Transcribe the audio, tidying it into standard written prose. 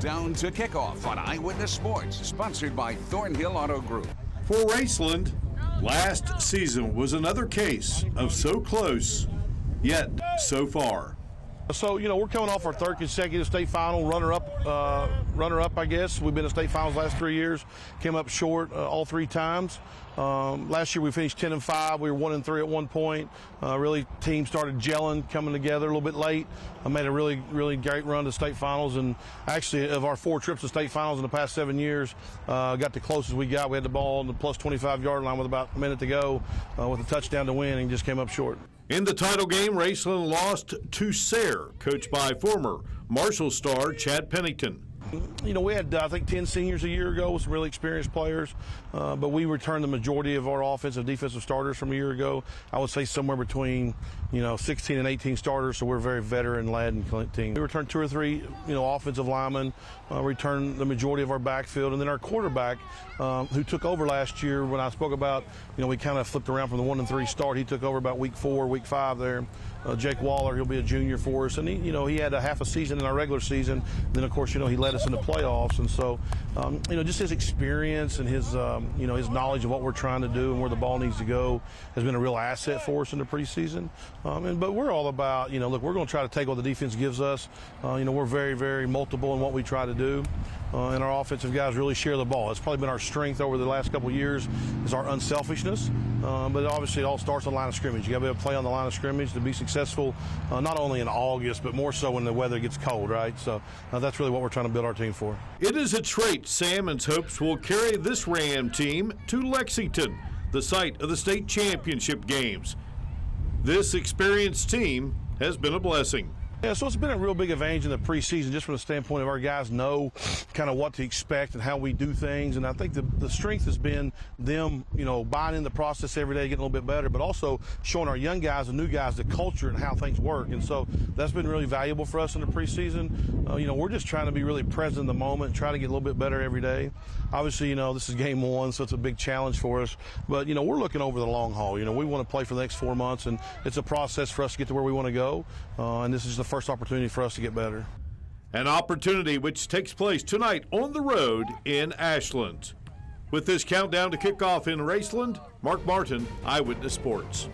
Countdown to kickoff on Eyewitness Sports, sponsored by Thornhill Auto Group. For Raceland, last season was another case of so close, yet so far. So, we're coming off our third consecutive state final, runner-up, I guess. We've been in state finals the last 3 years, came up short all 3 times. Last year we finished 10-5. We were 1-3 at one point. Really, teams started gelling, coming together a little bit late. I made a really, really great run to state finals, and actually, of our 4 trips to state finals in the past 7 years, got the closest we got. We had the ball on the plus 25-yard line with about a minute to go, with a touchdown to win, and just came up short. In the title game, Raceland lost to Sayre, coached by former Marshall star Chad Pennington. We had, I think, 10 seniors a year ago with some really experienced players, but we returned the majority of our offensive, defensive starters from a year ago. I would say somewhere between, 16 and 18 starters, so we're a very veteran-laden team. We returned 2 or 3, offensive linemen, returned the majority of our backfield, and then our quarterback, who took over last year when I spoke about, we kind of flipped around from the 1-3 start. He took over about week 4, week 5 there. Jake Waller, he'll be a junior for us, and he had a half a season in our regular season. Then, of course, he led us in the playoffs, and so, just his experience and his, his knowledge of what we're trying to do and where the ball needs to go has been a real asset for us in the preseason. But we're all about, look, we're going to try to take what the defense gives us. We're very, very multiple in what we try to do, and our offensive guys really share the ball. It's probably been our strength over the last couple of years is our unselfishness, but obviously it all starts on the line of scrimmage. You got to be able to play on the line of scrimmage to be successful, not only in August, but more so when the weather gets cold, right? So that's really what we're trying to build our team for. It is a trait Salmons hopes will carry this Ram team to Lexington, the site of the state championship games. This experienced team has been a blessing. Yeah, so it's been a real big advantage in the preseason, just from the standpoint of our guys know kind of what to expect and how we do things. And I think the strength has been them, buying in the process every day, getting a little bit better, but also showing our young guys and new guys the culture and how things work. And so that's been really valuable for us in the preseason. We're just trying to be really present in the moment, try to get a little bit better every day. Obviously, this is game 1, so it's a big challenge for us. But, we're looking over the long haul. We want to play for the next 4 months, and it's a process for us to get to where we want to go. And this is the first opportunity for us to get better. An opportunity which takes place tonight on the road in Ashland. With this countdown to kickoff in Raceland, Mark Martin, Eyewitness Sports.